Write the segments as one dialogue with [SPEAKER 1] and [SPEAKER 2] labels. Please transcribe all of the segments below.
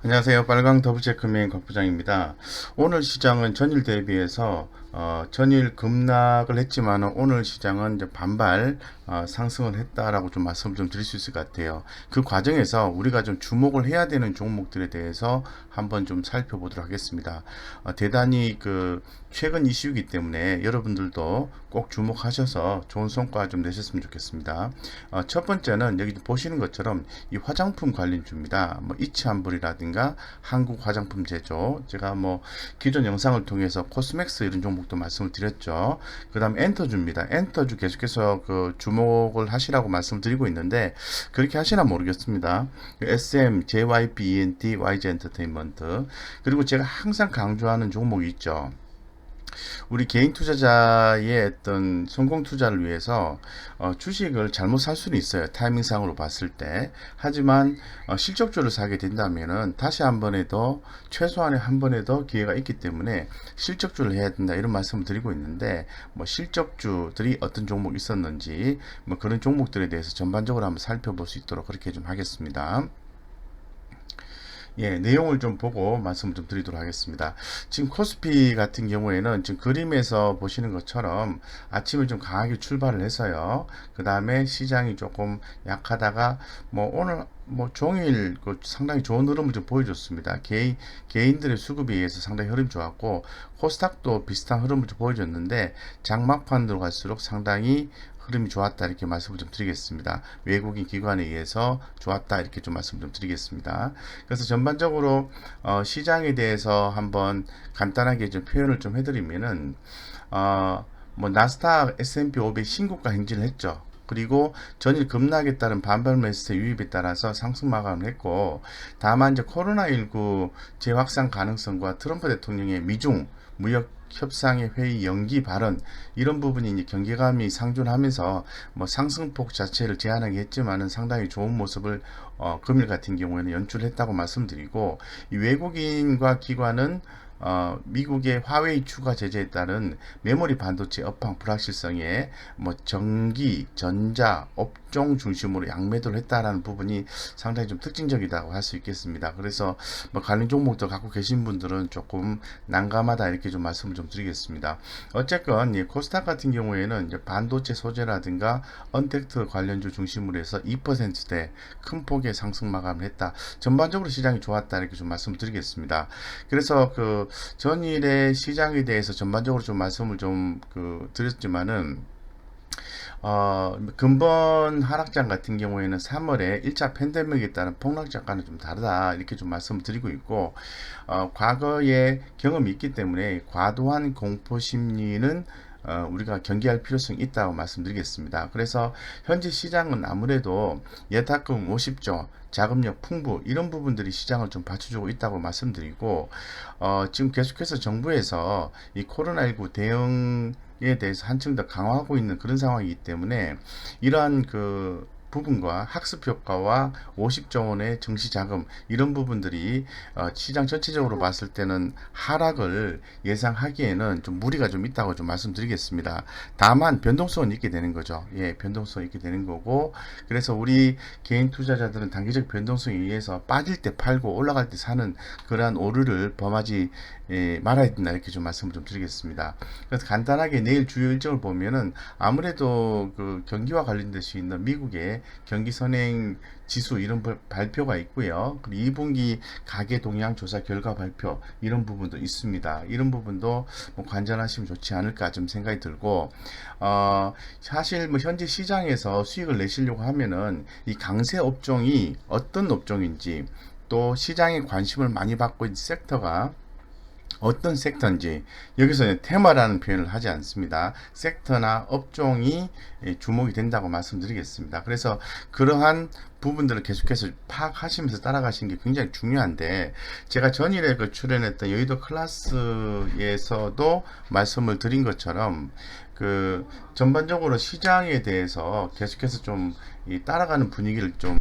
[SPEAKER 1] 안녕하세요. 빨강 더블체크맨 곽 부장입니다. 오늘 시장은 전일 대비해서 전일 급락을 했지만 오늘 시장은 이제 반발 상승을 했다라고 좀 말씀을 좀 드릴 수 있을 것 같아요. 그 과정에서 우리가 좀 주목을 해야 되는 종목들에 대해서 한번 좀 살펴보도록 하겠습니다. 대단히 그 최근 이슈이기 때문에 여러분들도 꼭 주목하셔서 좋은 성과 좀 내셨으면 좋겠습니다. 첫 번째는 여기 보시는 것처럼 이 화장품 관련주입니다. 뭐 이치한불이라든가 한국 화장품 제조, 제가 뭐 기존 영상을 통해서 코스맥스 이런 종목도 말씀을 드렸죠. 그 다음 엔터주입니다. 엔터주 계속해서 그 주목을 하시라고 말씀을 드리고 있는데 그렇게 하시나 모르겠습니다. SM, JYP, ENT, YG 엔터테인먼트, 그리고 제가 항상 강조하는 종목이 있죠. 우리 개인 투자자의 어떤 성공 투자를 위해서 주식을 잘못 살 수는 있어요. 타이밍상으로 봤을 때. 하지만 실적주를 사게 된다면은 다시 한 번에 더 최소한의 한 번에 더 기회가 있기 때문에 실적주를 해야 된다 이런 말씀을 드리고 있는데 뭐 실적주들이 어떤 종목 있었는지 뭐 그런 종목들에 대해서 전반적으로 한번 살펴볼 수 있도록 그렇게 좀 하겠습니다. 예, 내용을 좀 보고 말씀을 좀 드리도록 하겠습니다. 지금 코스피 같은 경우에는 지금 그림에서 보시는 것처럼 아침에 좀 강하게 출발을 해서요. 그 다음에 시장이 조금 약하다가 뭐 오늘 뭐 종일 그 상당히 좋은 흐름을 좀 보여줬습니다. 개인들의 수급에 의해서 상당히 흐름이 좋았고 코스닥도 비슷한 흐름을 좀 보여줬는데 장막판으로 갈수록 상당히 흐름이 좋았다 이렇게 말씀을 좀 드리겠습니다. 외국인 기관에 의해서 좋았다 이렇게 좀 말씀 좀 드리겠습니다. 그래서 전반적으로 시장에 대해서 한번 간단하게 좀 표현을 좀 해드리면은 뭐 나스닥 S&P 500 신고가 행진을 했죠. 그리고 전일 급락에 따른 반발 매수세 유입에 따라서 상승 마감을 했고, 다만 이제 코로나19 재확산 가능성과 트럼프 대통령의 미중 무역 협상의 회의 연기 발언 이런 부분이 이제 경계감이 상존하면서 뭐 상승폭 자체를 제한하게 했지만은 상당히 좋은 모습을 금일 같은 경우에는 연출했다고 말씀드리고, 이 외국인과 기관은 미국의 화웨이 추가 제재에 따른 메모리 반도체 업황 불확실성에 뭐 전기, 전자, 업종 중심으로 양매도를 했다라는 부분이 상당히 좀 특징적이라고 할 수 있겠습니다. 그래서 뭐 관련 종목도 갖고 계신 분들은 조금 난감하다 이렇게 좀 말씀을 좀 드리겠습니다. 어쨌건 예, 코스닥 같은 경우에는 이제 반도체 소재라든가 언택트 관련주 중심으로 해서 2%대 큰 폭의 상승 마감을 했다. 전반적으로 시장이 좋았다 이렇게 좀 말씀을 드리겠습니다. 그래서 그 전일의 시장에 대해서 전반적으로 좀 말씀을 좀 드렸지만은 근본 하락장 같은 경우에는 3월에 1차 팬데믹에 따른 폭락작과는 좀 다르다 이렇게 좀 말씀을 드리고 있고, 과거에 경험이 있기 때문에 과도한 공포 심리는 우리가 경계할 필요성이 있다고 말씀드리겠습니다. 그래서 현재 시장은 아무래도 예탁금 50조, 자금력 풍부 이런 부분들이 시장을 좀 받쳐주고 있다고 말씀드리고, 지금 계속해서 정부에서 이 코로나19 대응에 대해서 한층 더 강화하고 있는 그런 상황이기 때문에 이러한 그 부분과 학습 효과와 50조 원의 증시 자금 이런 부분들이 시장 전체적으로 봤을 때는 하락을 예상하기에는 좀 무리가 좀 있다고 좀 말씀드리겠습니다. 다만 변동성은 있게 되는 거죠. 예, 변동성이 있게 되는 거고, 그래서 우리 개인 투자자들은 단기적 변동성에 의해서 빠질 때 팔고 올라갈 때 사는 그러한 오류를 범하지 말아야 된다 이렇게 좀 말씀을 좀 드리겠습니다. 그래서 간단하게 내일 주요 일정을 보면은 아무래도 그 경기와 관련될 수 있는 미국의 경기 선행 지수 이런 발표가 있고요. 그리고 2분기 가계 동향 조사 결과 발표 이런 부분도 있습니다. 이런 부분도 뭐 관전하시면 좋지 않을까 좀 생각이 들고, 사실 뭐 현재 시장에서 수익을 내시려고 하면은 이 강세 업종이 어떤 업종인지 또 시장에 관심을 많이 받고 있는 섹터가 어떤 섹터인지, 여기서 테마라는 표현을 하지 않습니다. 섹터나 업종이 주목이 된다고 말씀드리겠습니다. 그래서 그러한 부분들을 계속해서 파악하시면서 따라가시는 게 굉장히 중요한데, 제가 전일에 그 출연했던 여의도 클래스에서도 말씀을 드린 것처럼 그 전반적으로 시장에 대해서 계속해서 좀 따라가는 분위기를 좀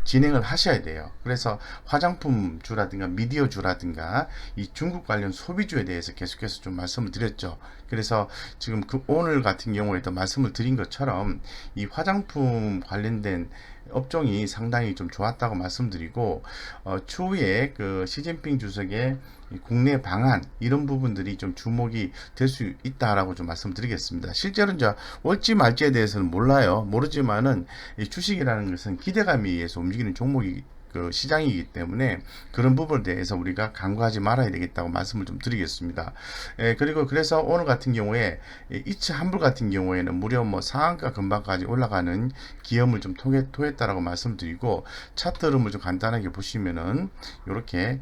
[SPEAKER 1] 진행을 하셔야 돼요. 그래서 화장품주라든가 미디어주라든가 이 중국 관련 소비주에 대해서 계속해서 좀 말씀을 드렸죠. 그래서 지금 그 오늘 같은 경우에도 말씀을 드린 것처럼 이 화장품 관련된 업종이 상당히 좀 좋았다고 말씀드리고, 추후에 그 시진핑 주석의 국내 방한 이런 부분들이 좀 주목이 될 수 있다라고 좀 말씀드리겠습니다. 실제로 이제 올지 말지에 대해서는 모르지만은 이 주식이라는 것은 기대감에 의해서 움직이는 종목이 그 시장이기 때문에 그런 부분에 대해서 우리가 간과하지 말아야 되겠다고 말씀을 좀 드리겠습니다. 그리고 그래서 오늘 같은 경우에 이츠 환불 같은 경우에는 무려 뭐 상한가 근방까지 올라가는 기염을 좀 토했다라고 말씀드리고, 차트 흐름을 좀 간단하게 보시면은 이렇게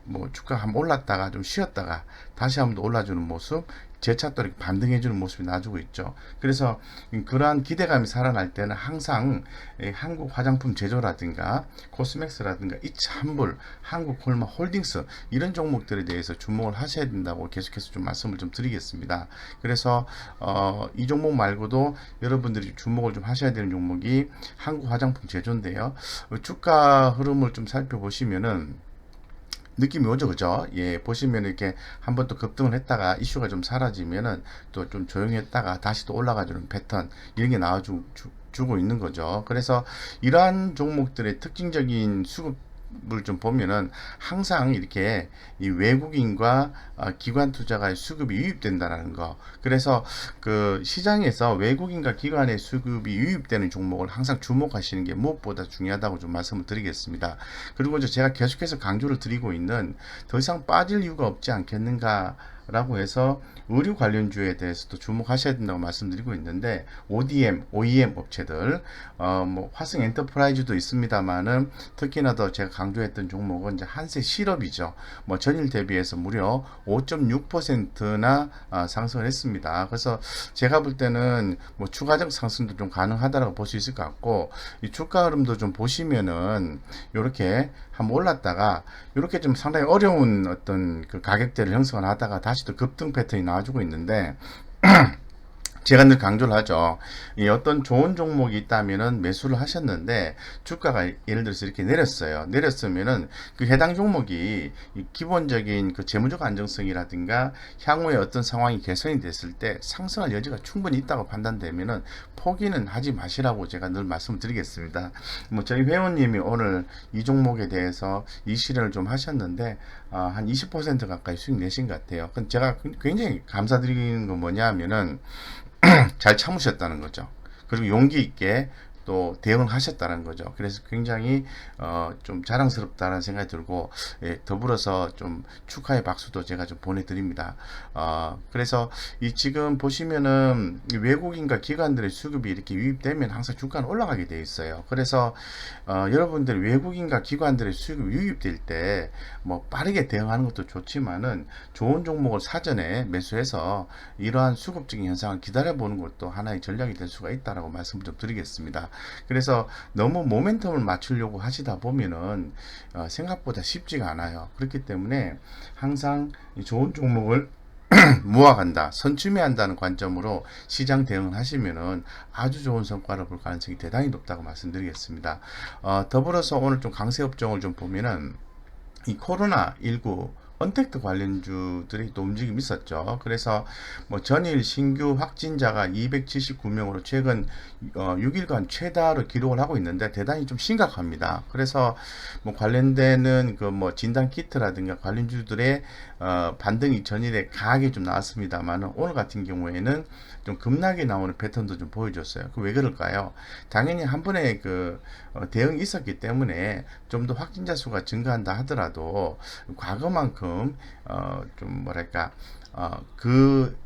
[SPEAKER 1] 뭐 주가 한번 올랐다가 좀 쉬었다가 다시 한번 올라주는 모습, 재차 또 이렇게 반등해주는 모습이 나와주고 있죠. 그래서 그러한 기대감이 살아날 때는 항상 한국 화장품 제조라든가 코스맥스라든가 이차한불, 한국홀마 홀딩스 이런 종목들에 대해서 주목을 하셔야 된다고 계속해서 좀 말씀을 좀 드리겠습니다. 그래서 이 종목 말고도 여러분들이 주목을 좀 하셔야 되는 종목이 한국 화장품 제조인데요. 주가 흐름을 좀 살펴보시면은 느낌이 오죠, 그죠? 예, 보시면 이렇게 한번 또 급등을 했다가 이슈가 좀 사라지면은 또 좀 조용했다가 다시 또 올라가주는 패턴, 이런 게 나와주고 있는 거죠. 그래서 이러한 종목들의 특징적인 수급을 좀 보면은 항상 이렇게 이 외국인과 기관 투자가의 수급이 유입된다는 거. 그래서 그 시장에서 외국인과 기관의 수급이 유입되는 종목을 항상 주목하시는 게 무엇보다 중요하다고 좀 말씀을 드리겠습니다. 그리고 이제 제가 계속해서 강조를 드리고 있는, 더 이상 빠질 이유가 없지 않겠는가 라고 해서 의류 관련주에 대해서도 주목하셔야 된다고 말씀드리고 있는데, ODM, OEM 업체들, 뭐 화성 엔터프라이즈도 있습니다만은 특히나 더 제가 강조했던 종목은 이제 한세 실업이죠. 뭐 전일 대비해서 무려 5.6%나 상승을 했습니다. 그래서 제가 볼 때는 뭐 추가적 상승도 좀 가능하다고 볼 수 있을 것 같고, 이 주가 흐름도 좀 보시면은 이렇게 한번 올랐다가 이렇게 좀 상당히 어려운 어떤 그 가격대를 형성을 하다가 다시 또 급등 패턴이 나와주고 있는데, 제가 늘 강조를 하죠. 이 어떤 좋은 종목이 있다면은 매수를 하셨는데 주가가 예를 들어서 이렇게 내렸어요. 내렸으면은 그 해당 종목이 이 기본적인 그 재무적 안정성이라든가 향후에 어떤 상황이 개선이 됐을 때 상승할 여지가 충분히 있다고 판단되면은 포기는 하지 마시라고 제가 늘 말씀드리겠습니다. 뭐 저희 회원님이 오늘 이 종목에 대해서 이 실현을 좀 하셨는데 한 20% 가까이 수익 내신 것 같아요. 제가 굉장히 감사드리는 건 뭐냐 하면은 잘 참으셨다는 거죠. 그리고 용기 있게 또 대응을 하셨다는 거죠. 그래서 굉장히 좀 자랑스럽다는 생각이 들고, 예, 더불어서 좀 축하의 박수도 제가 좀 보내드립니다. 그래서 이 지금 보시면은 외국인과 기관들의 수급이 이렇게 유입되면 항상 주가는 올라가게 돼 있어요. 그래서 여러분들 외국인과 기관들의 수급이 유입될 때 뭐 빠르게 대응하는 것도 좋지만은 좋은 종목을 사전에 매수해서 이러한 수급적인 현상을 기다려보는 것도 하나의 전략이 될 수가 있다라고 말씀을 좀 드리겠습니다. 그래서 너무 모멘텀을 맞추려고 하시다 보면은 생각보다 쉽지가 않아요. 그렇기 때문에 항상 좋은 종목을 모아간다, 선취매한다는 관점으로 시장 대응을 하시면은 아주 좋은 성과를 볼 가능성이 대단히 높다고 말씀드리겠습니다. 더불어서 오늘 좀 강세 업종을 좀 보면은 이 코로나19 언택트 관련주들이 또 움직임이 있었죠. 그래서 뭐 전일 신규 확진자가 279명으로 최근 6일간 최다로 기록을 하고 있는데 대단히 좀 심각합니다. 그래서 뭐 관련되는 그 뭐 진단 키트라든가 관련주들의 반등이 전일에 강하게 좀 나왔습니다만, 오늘 같은 경우에는 좀 급락이 나오는 패턴도 좀 보여줬어요. 그 왜 그럴까요? 당연히 한 번에 그 대응이 있었기 때문에 좀 더 확진자 수가 증가한다 하더라도 과거만큼 좀 뭐랄까 그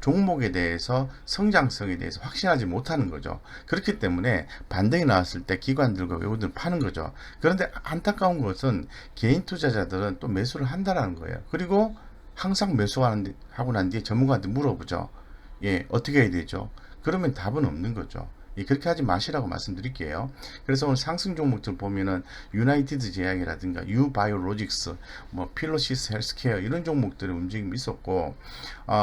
[SPEAKER 1] 종목에 대해서 성장성에 대해서 확신하지 못하는 거죠. 그렇기 때문에 반등이 나왔을 때 기관들과 외국인들은 파는 거죠. 그런데 안타까운 것은 개인 투자자들은 또 매수를 한다는 거예요. 그리고 항상 매수하고 난 뒤에 전문가한테 물어보죠. 예, 어떻게 해야 되죠? 그러면 답은 없는 거죠. 예, 그렇게 하지 마시라고 말씀드릴게요. 그래서 오늘 상승 종목들 보면은 유나이티드 제약이라든가 유바이오로직스, 뭐 필로시스 헬스케어 이런 종목들의 움직임이 있었고,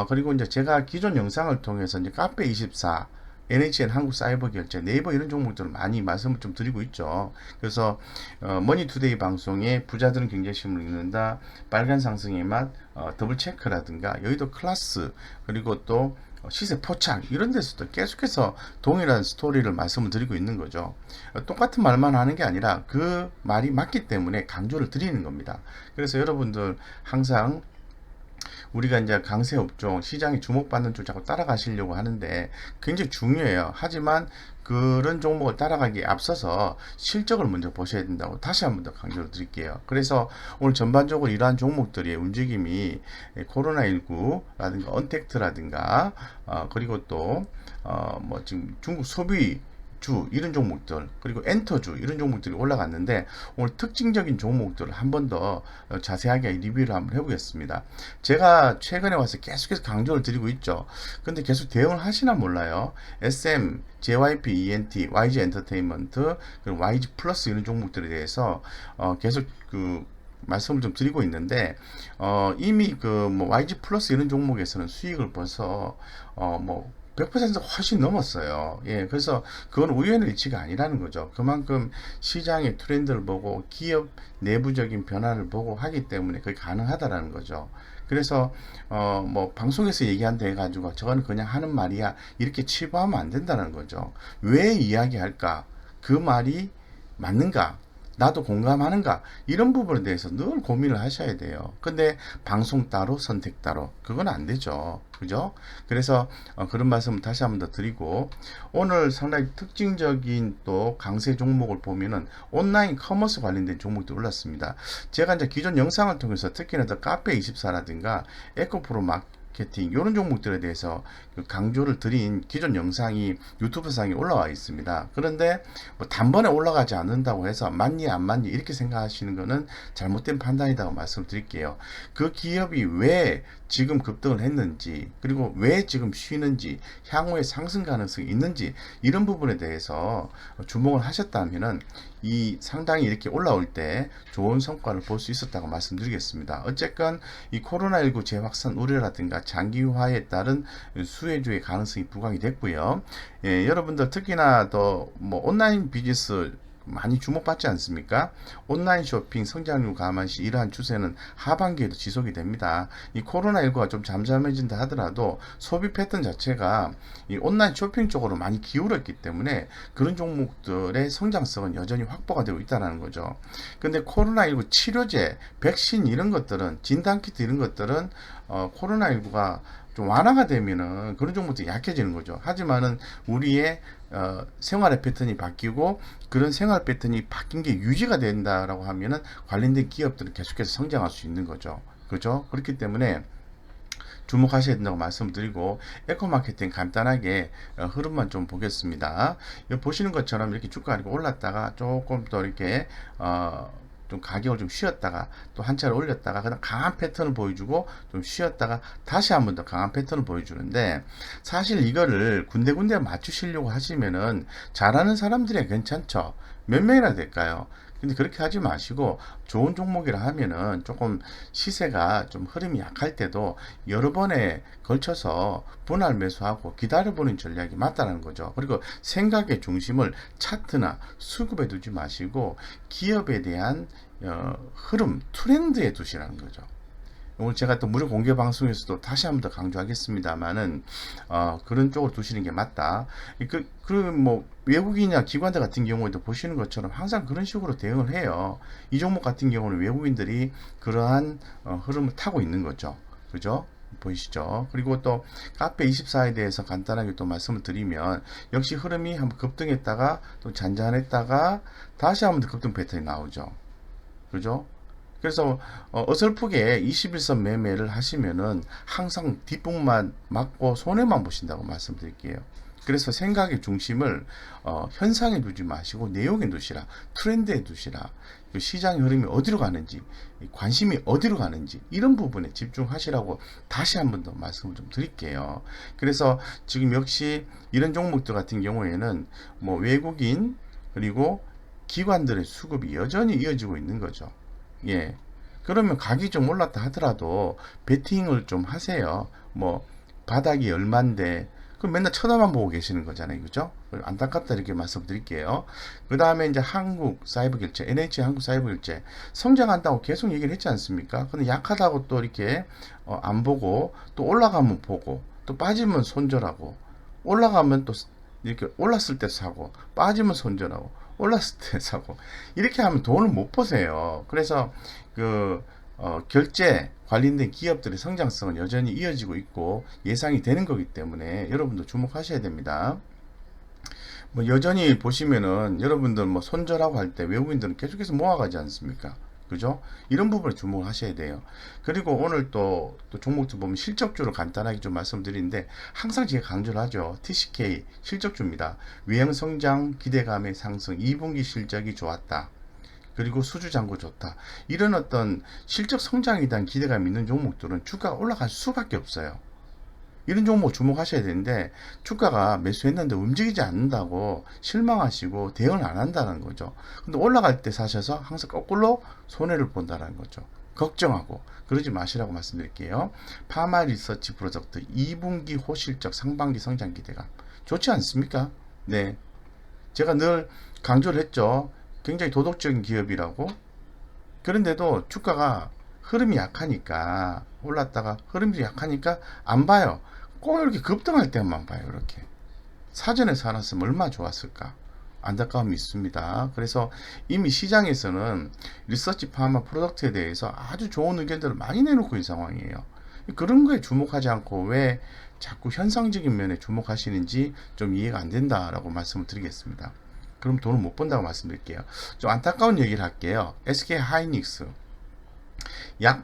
[SPEAKER 1] 그리고 이제 제가 기존 영상을 통해서 이제 카페24, NHN 한국사이버결제, 네이버 이런 종목들을 많이 말씀을 좀 드리고 있죠. 그래서 머니투데이 방송에 부자들은 경제신문을 읽는다, 빨간 상승의 맛, 더블체크라든가 여의도 클라스, 그리고 또 시세 포착 이런 데서도 계속해서 동일한 스토리를 말씀을 드리고 있는 거죠. 똑같은 말만 하는 게 아니라 그 말이 맞기 때문에 강조를 드리는 겁니다. 그래서 여러분들 항상 우리가 이제 강세 업종, 시장이 주목받는 쪽 자꾸 따라가시려고 하는데 굉장히 중요해요. 하지만 그런 종목을 따라가기에 앞서서 실적을 먼저 보셔야 된다고 다시 한 번 더 강조를 드릴게요. 그래서 오늘 전반적으로 이러한 종목들의 움직임이 코로나19라든가 언택트라든가 그리고 또 뭐 지금 중국 소비 주 이런 종목들 그리고 엔터주 이런 종목들이 올라갔는데 오늘 특징적인 종목들을 한 번 더 자세하게 리뷰를 한번 해보겠습니다. 제가 최근에 와서 계속해서 강조를 드리고 있죠. 근데 계속 대응을 하시나 몰라요. SM, JYP, ENT, YG 엔터테인먼트 그리고 YG 플러스 이런 종목들에 대해서 계속 그 말씀을 좀 드리고 있는데 이미 그 뭐 YG 플러스 이런 종목에서는 수익을 벌써 뭐 100% 훨씬 넘었어요. 예, 그래서 그건 우연의 일치가 아니라는 거죠. 그만큼 시장의 트렌드를 보고 기업 내부적인 변화를 보고 하기 때문에 그게 가능하다라는 거죠. 그래서 뭐 방송에서 얘기한 데 가지고 저건 그냥 하는 말이야 이렇게 치부하면 안 된다는 거죠. 왜 이야기할까? 그 말이 맞는가? 나도 공감하는가? 이런 부분에 대해서 늘 고민을 하셔야 돼요. 근데 방송 따로 선택 따로 그건 안 되죠. 그죠? 그래서 그런 말씀을 다시 한번 더 드리고 오늘 상당히 특징적인 또 강세 종목을 보면은 온라인 커머스 관련된 종목도 올랐습니다. 제가 이제 기존 영상을 통해서 특히나 더 카페24라든가 에코프로 마케팅 이런 종목들에 대해서 강조를 드린 기존 영상이 유튜브 상에 올라와 있습니다. 그런데 뭐 단번에 올라가지 않는다고 해서 맞니 안 맞니 이렇게 생각하시는 것은 잘못된 판단이라고 말씀드릴게요. 그 기업이 왜 지금 급등을 했는지 그리고 왜 지금 쉬는지 향후에 상승 가능성이 있는지 이런 부분에 대해서 주목을 하셨다면은 이 상당히 이렇게 올라올 때 좋은 성과를 볼 수 있었다고 말씀드리겠습니다. 어쨌건 이 코로나19 재확산 우려라든가 장기화에 따른 수혜주의 가능성이 부각이 됐고요. 예, 여러분들 특히나 더 뭐 온라인 비즈니스 많이 주목받지 않습니까? 온라인 쇼핑 성장률 감안시 이러한 추세는 하반기에도 지속이 됩니다. 이 코로나19가 좀 잠잠해진다 하더라도 소비 패턴 자체가 이 온라인 쇼핑 쪽으로 많이 기울었기 때문에 그런 종목들의 성장성은 여전히 확보가 되고 있다는 거죠. 근데 코로나19 치료제, 백신 이런 것들은 진단키트 이런 것들은 코로나19가 좀 완화가 되면은 그런 종목들이 약해지는 거죠. 하지만은 우리의 생활의 패턴이 바뀌고 그런 생활 패턴이 바뀐 게 유지가 된다라고 하면은 관련된 기업들은 계속해서 성장할 수 있는 거죠. 그죠? 그렇기 때문에 주목하셔야 된다고 말씀드리고 에코마케팅 간단하게 흐름만 좀 보겠습니다. 여기 보시는 것처럼 이렇게 주가가 올랐다가 조금 더 이렇게 좀 가격을 좀 쉬었다가 또 한 차례 올렸다가 그다음 강한 패턴을 보여주고 좀 쉬었다가 다시 한 번 더 강한 패턴을 보여주는데 사실 이거를 군데군데 맞추시려고 하시면은 잘하는 사람들이 괜찮죠. 몇 명이나 될까요? 근데 그렇게 하지 마시고 좋은 종목이라 하면은 조금 시세가 좀 흐름이 약할 때도 여러 번에 걸쳐서 분할 매수하고 기다려보는 전략이 맞다는 거죠. 그리고 생각의 중심을 차트나 수급에 두지 마시고 기업에 대한 흐름, 트렌드에 두시라는 거죠. 오늘 제가 또 무료 공개 방송에서도 다시 한번 더 강조하겠습니다만은 그런 쪽으로 두시는 게 맞다. 뭐 외국인이나 기관들 같은 경우에도 보시는 것처럼 항상 그런 식으로 대응을 해요. 이 종목 같은 경우는 외국인들이 그러한 흐름을 타고 있는 거죠. 그죠? 보이시죠? 그리고 또 카페24에 대해서 간단하게 또 말씀을 드리면 역시 흐름이 한번 급등했다가 또 잔잔했다가 다시 한번 더 급등 패턴이 나오죠. 그죠? 그래서 어설프게 21선 매매를 하시면은 항상 뒷북만 맞고 손해만 보신다고 말씀드릴게요. 그래서 생각의 중심을 현상에 두지 마시고 내용에 두시라, 트렌드에 두시라, 시장의 흐름이 어디로 가는지, 관심이 어디로 가는지 이런 부분에 집중하시라고 다시 한 번 더 말씀을 좀 드릴게요. 그래서 지금 역시 이런 종목들 같은 경우에는 뭐 외국인 그리고 기관들의 수급이 여전히 이어지고 있는 거죠. 예. 그러면 가격이 좀 올랐다 하더라도 베팅을 좀 하세요. 뭐 바닥이 얼만데 그럼 맨날 쳐다만 보고 계시는 거잖아요. 그죠? 안타깝다 이렇게 말씀드릴게요. 그 다음에 이제 한국 사이버 결제, NH 한국 사이버 결제 성장한다고 계속 얘기를 했지 않습니까? 근데 약하다고 또 이렇게 안 보고 또 올라가면 보고 또 빠지면 손절하고, 올라가면 또 이렇게 올랐을 때 사고, 빠지면 손절하고, 올랐을 때 사고, 이렇게 하면 돈을 못 버세요. 그래서 그 결제 관련된 기업들의 성장성은 여전히 이어지고 있고 예상이 되는 거기 때문에 여러분도 주목하셔야 됩니다. 뭐 여전히 보시면은 여러분들 뭐 손절하고 할 때 외국인들은 계속해서 모아가지 않습니까? 그죠? 이런 부분에 주목을 하셔야 돼요. 그리고 오늘 또 종목들 보면 실적주를 간단하게 좀 말씀드리는데 항상 제가 강조를 하죠. TCK 실적주입니다. 외형 성장 기대감의 상승, 2분기 실적이 좋았다. 그리고 수주 잔고 좋다. 이런 어떤 실적 성장에 대한 기대감이 있는 종목들은 주가가 올라갈 수밖에 없어요. 이런 종목 주목하셔야 되는데 주가가 매수했는데 움직이지 않는다고 실망하시고 대응을 안 한다는 거죠. 근데 올라갈 때 사셔서 항상 거꾸로 손해를 본다는 거죠. 걱정하고 그러지 마시라고 말씀드릴게요. 파마 리서치 프로젝트 2분기 호실적 상반기 성장 기대감 좋지 않습니까? 네, 제가 늘 강조를 했죠. 굉장히 도덕적인 기업이라고. 그런데도 주가가 흐름이 약하니까 올랐다가 흐름이 약하니까 안 봐요. 꼭 이렇게 급등할 때만 봐요. 이렇게 사전에 사놨으면 얼마나 좋았을까. 안타까움이 있습니다. 그래서 이미 시장에서는 리서치 파마 프로덕트에 대해서 아주 좋은 의견들을 많이 내놓고 있는 상황이에요. 그런 거에 주목하지 않고 왜 자꾸 현상적인 면에 주목하시는지 좀 이해가 안 된다라고 말씀을 드리겠습니다. 그럼 돈을 못 번다고 말씀드릴게요. 좀 안타까운 얘기를 할게요. SK 하이닉스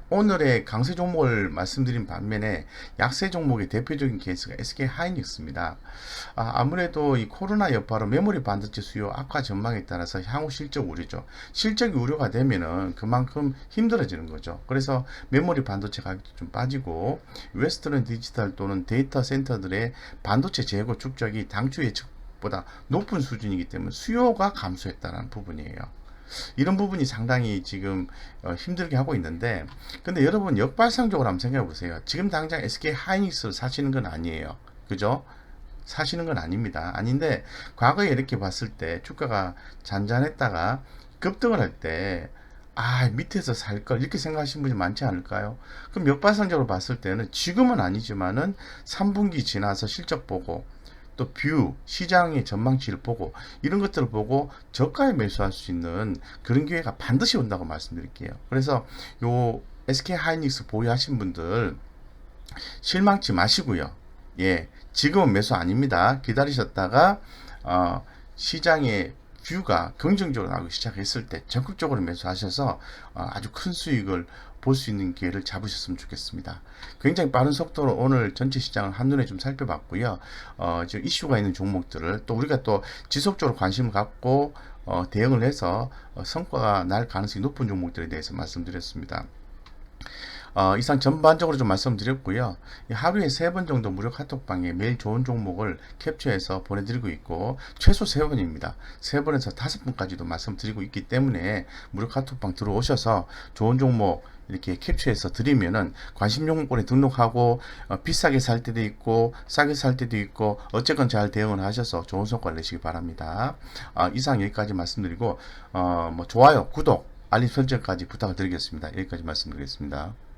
[SPEAKER 1] 오늘의 강세 종목을 말씀드린 반면에 약세 종목의 대표적인 케이스가 SK 하이닉스입니다. 아무래도 이 코로나 여파로 메모리 반도체 수요 악화 전망에 따라서 향후 실적 우려죠. 실적이 우려가 되면은 그만큼 힘들어지는 거죠. 그래서 메모리 반도체 가격도 좀 빠지고 웨스트런 디지털 또는 데이터 센터들의 반도체 재고 축적이 당초 예측보다 높은 수준이기 때문에 수요가 감소했다는 부분이에요. 이런 부분이 상당히 지금 힘들게 하고 있는데 근데 여러분 역발상적으로 한번 생각해 보세요. 지금 당장 SK 하이닉스를 사시는 건 아니에요. 그죠? 사시는 건 아닙니다. 아닌데 과거에 이렇게 봤을 때 주가가 잔잔했다가 급등을 할 때 밑에서 살 걸 이렇게 생각하시는 분이 많지 않을까요? 그럼 역발상적으로 봤을 때는 지금은 아니지만은 3분기 지나서 실적 보고 또 시장의 전망치를 보고 이런 것들을 보고 저가에 매수할 수 있는 그런 기회가 반드시 온다고 말씀드릴게요. 그래서 요 SK 하이닉스 보유하신 분들 실망치 마시고요. 예, 지금은 매수 아닙니다. 기다리셨다가 시장의 뷰가 긍정적으로 나오기 시작했을 때 적극적으로 매수하셔서 아주 큰 수익을 볼 수 있는 기회를 잡으셨으면 좋겠습니다. 굉장히 빠른 속도로 오늘 전체 시장을 한눈에 좀 살펴봤고요. 지금 이슈가 있는 종목들을 또 우리가 또 지속적으로 관심을 갖고 대응을 해서 성과가 날 가능성이 높은 종목들에 대해서 말씀드렸습니다. 이상 전반적으로 좀 말씀드렸고요. 하루에 3번 정도 무료 카톡방에 매일 좋은 종목을 캡처해서 보내드리고 있고 최소 3번입니다. 3번에서 5번까지도 말씀드리고 있기 때문에 무료 카톡방 들어오셔서 좋은 종목 이렇게 캡처해서 드리면은 관심 종목권에 등록하고 비싸게 살 때도 있고 싸게 살 때도 있고 어쨌건 잘 대응을 하셔서 좋은 성과를 내시기 바랍니다. 이상 여기까지 말씀드리고 좋아요, 구독, 알림 설정까지 부탁을 드리겠습니다. 여기까지 말씀드리겠습니다.